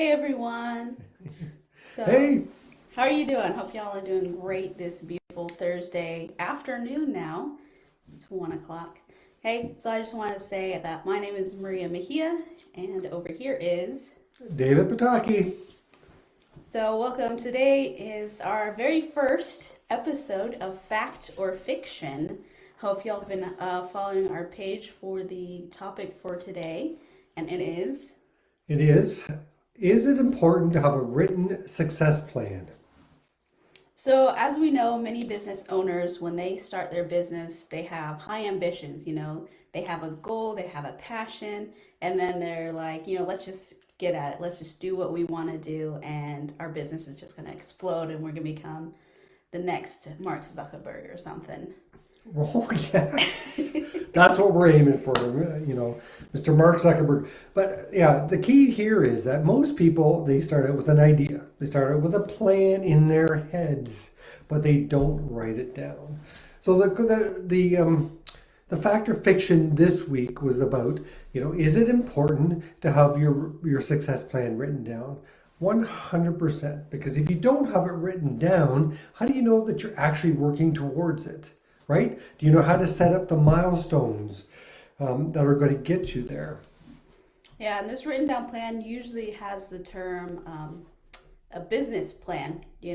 Hey everyone. So, Hey, how are you doing? Hope y'all are doing great this beautiful Thursday afternoon now. It's 1 o'clock. Hey, so I just wanted to say that my name is Maria Mejia, and over here is. David Pataki. So, welcome. Today is our very first episode of Fact or Fiction. Hope y'all have been following our page for the topic for today, and it is. It is. Is it important to have a written success plan? So, as we know, many business owners, when they start their business, they have high ambitions. They have a goal, they have a passion, and then they're like, let's just get at it. Let's just do what we want to do, and our business is just going to explode, and we're going to become the next Mark Zuckerberg or something. Oh, yes. That's what we're aiming for, Mr. Mark Zuckerberg. But yeah, the key here is that most people, they start out with an idea. They start out with a plan in their heads, but they don't write it down. So the fact or fiction this week was about, is it important to have your success plan written down? 100%. Because if you don't have it written down, how do you know that you're actually working towards it? Right? Do you know how to set up the milestones that are going to get you there? Yeah, and this written down plan usually has the term a business plan. You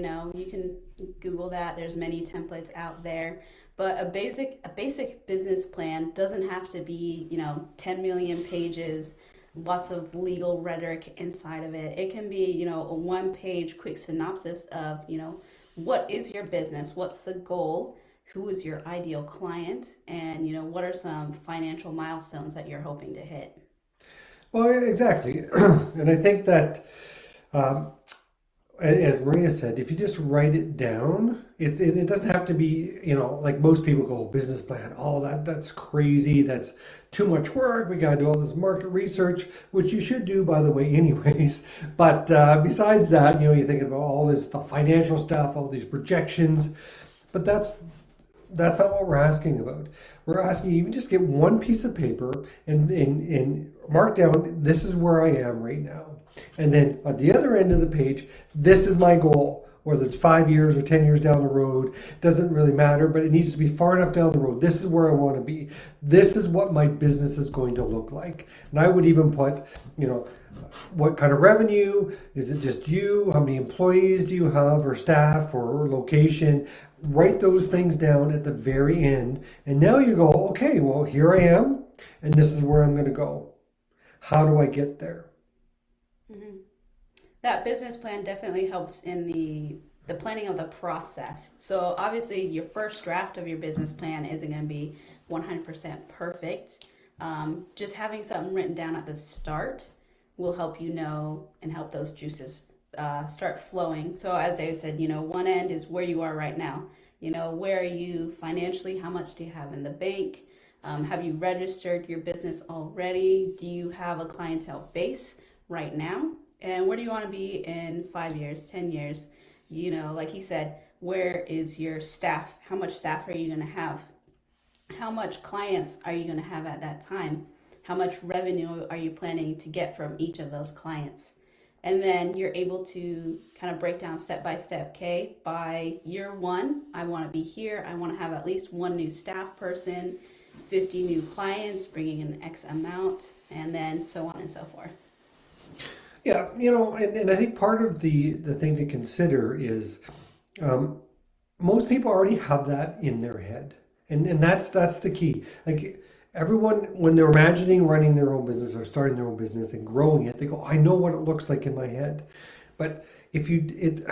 can Google that. There's many templates out there, but a basic business plan doesn't have to be 10 million pages, lots of legal rhetoric inside of it. It can be a one-page quick synopsis of what is your business, what's the goal, who is your ideal client, and what are some financial milestones that you're hoping to hit. Well, exactly. And I think that, um, as Maria said, if you just write it down, it doesn't have to be, like most people go, business plan, all that's crazy. That's too much work. We got to do all this market research, which you should do, by the way, anyways. But besides that, you're thinking about all this, the financial stuff, all these projections. But that's not what we're asking about. We're asking you just get one piece of paper and mark down, this is where I am right now. And then at the other end of the page, this is my goal. Whether it's 5 years or 10 years down the road, doesn't really matter, but it needs to be far enough down the road. This is where I want to be. This is what my business is going to look like. And I would even put, what kind of revenue? Is it just you? How many employees do you have, or staff, or location? Write those things down at the very end. And now you go, okay, well, here I am, and this is where I'm going to go. How do I get there? Mhm. That business plan definitely helps in the planning of the process. So obviously, your first draft of your business plan isn't going to be 100% perfect. Just having something written down at the start will help and help those juices start flowing. So as David said, one end is where you are right now. Where are you financially? How much do you have in the bank? Have you registered your business already? Do you have a clientele base right now? And where do you want to be in 5 years, 10 years? Like he said, where is your staff? How much staff are you going to have? How much clients are you going to have at that time? How much revenue are you planning to get from each of those clients? And then you're able to kind of break down step by step. Okay, by year one, I want to be here. I want to have at least one new staff person, 50 new clients, bringing in X amount, and then so on and so forth. Yeah, and I think part of the thing to consider is um, most people already have that in their head, and that's the key. Like everyone, when they're imagining running their own business or starting their own business and growing it, they go, I know what it looks like in my head. But if you it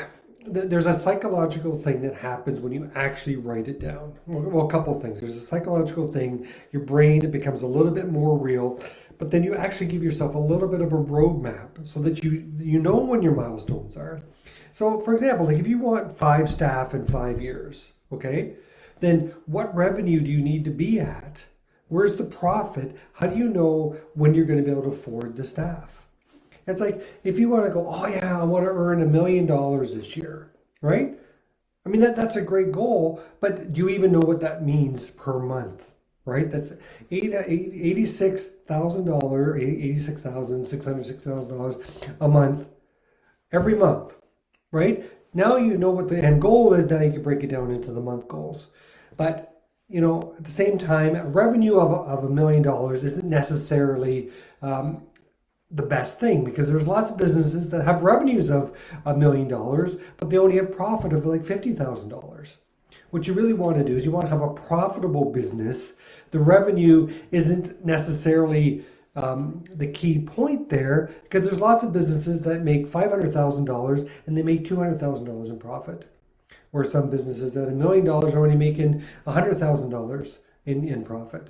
there's a psychological thing that happens when you actually write it down. Well, a couple of things. There's a psychological thing. Your brain, it becomes a little bit more real, but then you actually give yourself a little bit of a roadmap so that you know when your milestones are. So, for example, like if you want 5 staff in 5 years, okay, then what revenue do you need to be at? Where's the profit? How do you know when you're going to be able to afford the staff? It's like if you want to go, oh yeah, I want to earn $1 million this year, right? I mean that's a great goal, but do you even know what that means per month? Right? That's $86,000, $86,606,000 a month. every month, right? Now you know what the end goal is. Now you can break it down into the month goals. But at the same time, revenue of $1 million isn't necessarily the best thing, because there's lots of businesses that have revenues of $1 million, but they only have profit of like $50,000. What you really want to do is you want to have a profitable business. The revenue isn't necessarily the key point there, because there's lots of businesses that make $500,000 and they make $200,000 in profit. Or some businesses that $1 million are only making $100,000 in profit.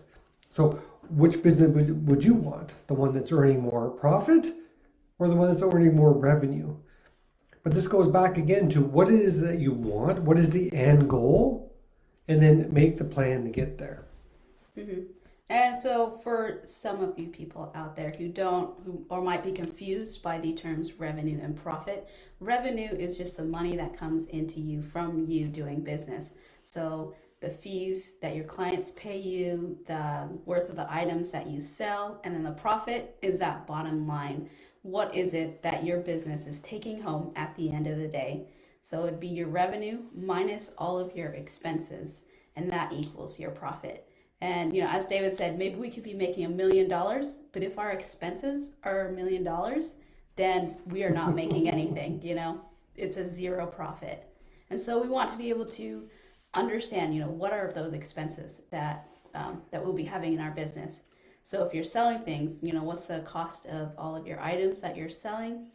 So which business would you want? The one that's earning more profit or the one that's earning more revenue? But this goes back again to what it is that you want, what is the end goal, and then make the plan to get there. Mm-hmm. And so for some of you people out there who might be confused by the terms revenue and profit, revenue is just the money that comes into you from you doing business. So the fees that your clients pay you, the worth of the items that you sell, and then the profit is that bottom line. What is it that your business is taking home at the end of the day? So it'd be your revenue minus all of your expenses, and that equals your profit. And as David said, maybe we could be making $1 million, but if our expenses are $1 million, then we are not making anything. It's a zero profit. And so we want to be able to understand, what are those expenses that we'll be having in our business. So if you're selling things, what's the cost of all of your items that you're selling?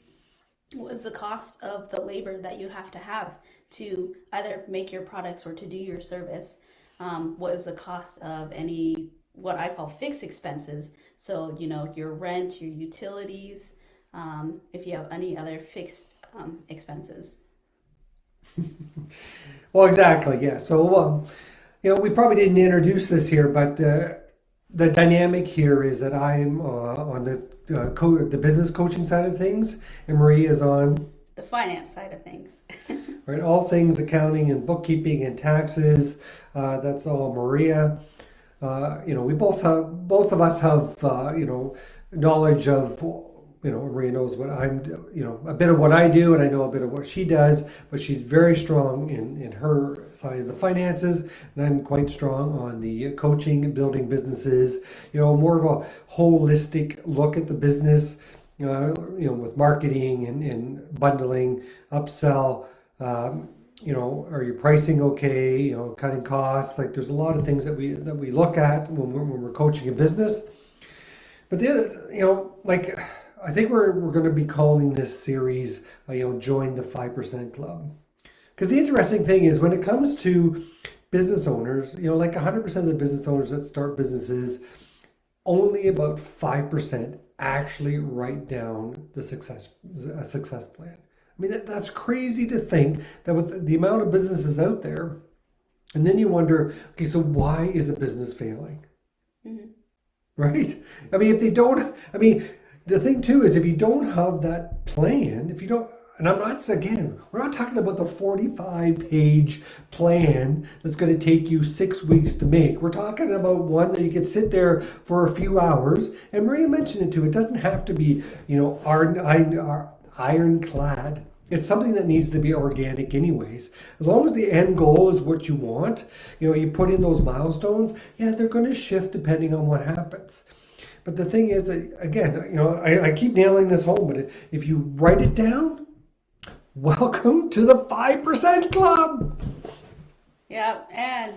What is the cost of the labor that you have to either make your products or to do your service? What is the cost of any, what I call fixed expenses? So, your rent, your utilities, if you have any other fixed expenses. Well, exactly, yeah. So, we probably didn't introduce this here, but the dynamic here is that I'm on the business coaching side of things, and Marie is on the finance side of things. Right, all things accounting and bookkeeping and taxes. That's all Maria. We both of us have knowledge of. Maria knows what I'm. A bit of what I do, and I know a bit of what she does. But she's very strong in her side of the finances, and I'm quite strong on the coaching and building businesses. More of a holistic look at the business. With marketing and bundling, upsell. Are you pricing okay? Cutting costs. Like there's a lot of things that we look at when we're coaching a business. But the other, I think we're going to be calling this series, join the 5% club. Because the interesting thing is when it comes to business owners, 100% of the business owners that start businesses, only about 5% actually write down a success plan. I mean, that's crazy to think that with the amount of businesses out there, and then you wonder, okay, so why is a business failing? Mm-hmm. Right? I mean, the thing too is if you don't have that plan, and we're not talking about the 45-page plan that's going to take you 6 weeks to make. We're talking about one that you can sit there for a few hours. And Maria mentioned it too. It doesn't have to be, ironclad. It's something that needs to be organic anyways. As long as the end goal is what you want, you put in those milestones, they're going to shift depending on what happens. But the thing is that, again, I keep nailing this home, but if you write it down, welcome to the 5% club. Yeah, and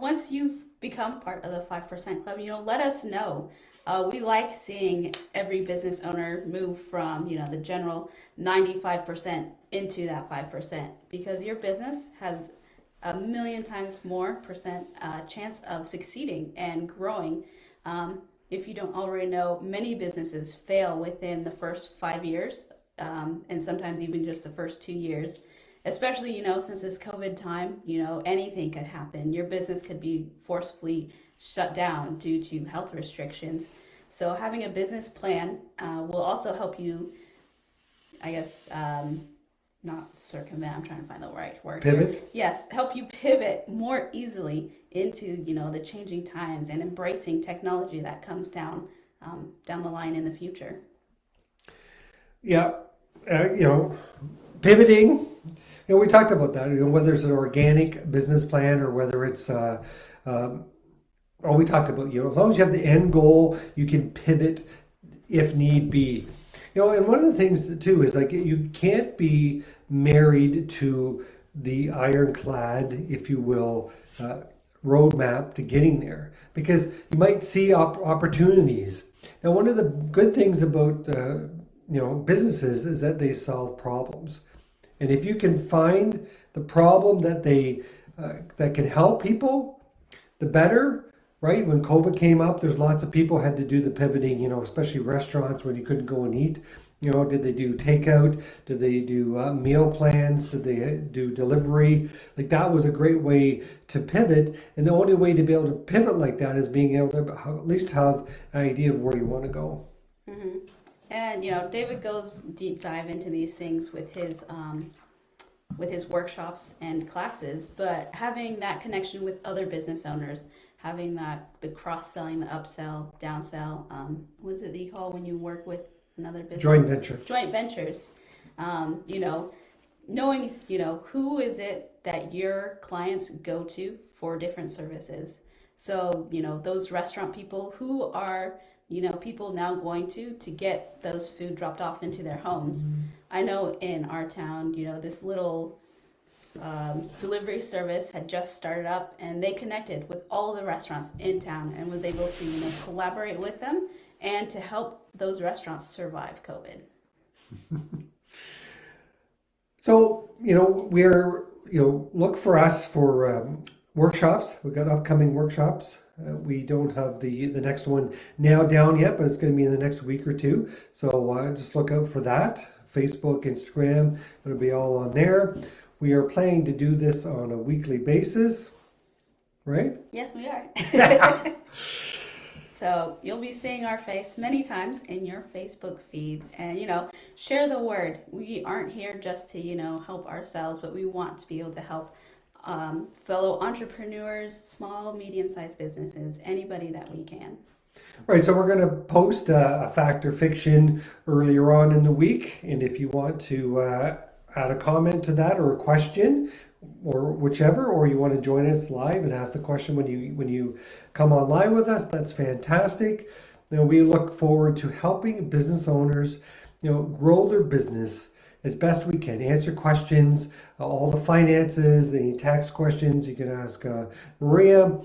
once you've become part of the 5% club, let us know. We like seeing every business owner move from, the general 95% into that 5%, because your business has a million times more percent chance of succeeding and growing. If you don't already know, many businesses fail within the first 5 years, and sometimes even just the first 2 years. Especially, since this COVID time, anything could happen. Your business could be forcefully shut down due to health restrictions. So having a business plan will also help you, I guess, not circumvent, I'm trying to find the right word. Pivot? Here. Yes, help you pivot more easily into, the changing times and embracing technology that comes down the line in the future. Yeah, pivoting. We talked about that. Whether it's an organic business plan or whether it's we talked about, as long as you have the end goal, you can pivot if need be. And one of the things too is like you can't be married to the ironclad, if you will, roadmap to getting there, because you might see opportunities. Now, one of the good things about businesses is that they solve problems, and if you can find the problem that that can help people, the better. Right? When COVID came up, there's lots of people had to do the pivoting, especially restaurants when you couldn't go and eat. Did they do takeout? Did they do meal plans? Did they do delivery? Like that was a great way to pivot. And the only way to be able to pivot like that is being able to at least have an idea of where you want to go. Mm-hmm. And, David goes deep dive into these things with his workshops and classes, but having that connection with other business owners, having the cross-selling, the upsell, downsell, what is it that you call when you work with another business? Joint venture. Joint ventures. Knowing, who is it that your clients go to for different services. So, those restaurant people, who are, people now going to get those food dropped off into their homes. Mm-hmm. I know in our town, this little delivery service had just started up, and they connected with all the restaurants in town and was able to collaborate with them and to help those restaurants survive COVID. So we're look for us for workshops. We've got upcoming workshops. We don't have the next one nailed down yet, but it's going to be in the next week or two. So just look out for that. Facebook, Instagram, it'll be all on there. We are planning to do this on a weekly basis, right? Yes, we are. So you'll be seeing our face many times in your Facebook feeds, and share the word. We aren't here just to help ourselves, but we want to be able to help fellow entrepreneurs, small, medium-sized businesses, anybody that we can. Right, so we're going to post a fact or fiction earlier on in the week, and if you want to add a comment to that or a question or whichever, or you want to join us live and ask the question when you come on live with us, that's fantastic. Then we look forward to helping business owners grow their business as best we can, answer questions, all the finances, any tax questions. You can ask Maria,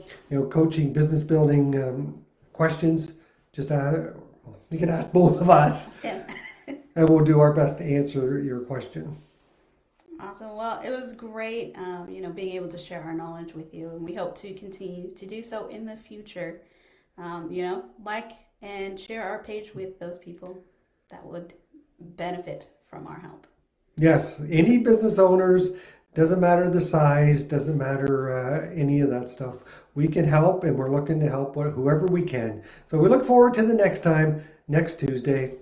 coaching, business building questions. Just you can ask both of us, Yeah. and we'll do our best to answer your question. Awesome. Well, it was great, being able to share our knowledge with you, and we hope to continue to do so in the future. Like and share our page with those people that would benefit from our help. Yes, any business owners, doesn't matter the size, doesn't matter any of that stuff. We can help, and we're looking to help whoever we can. So we look forward to the next time, next Thursday,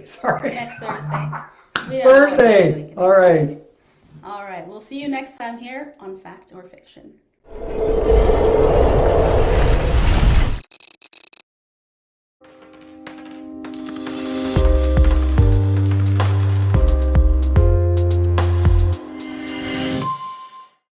sorry. Next Thursday. Thursday, all right. All right, we'll see you next time here on Fact or Fiction.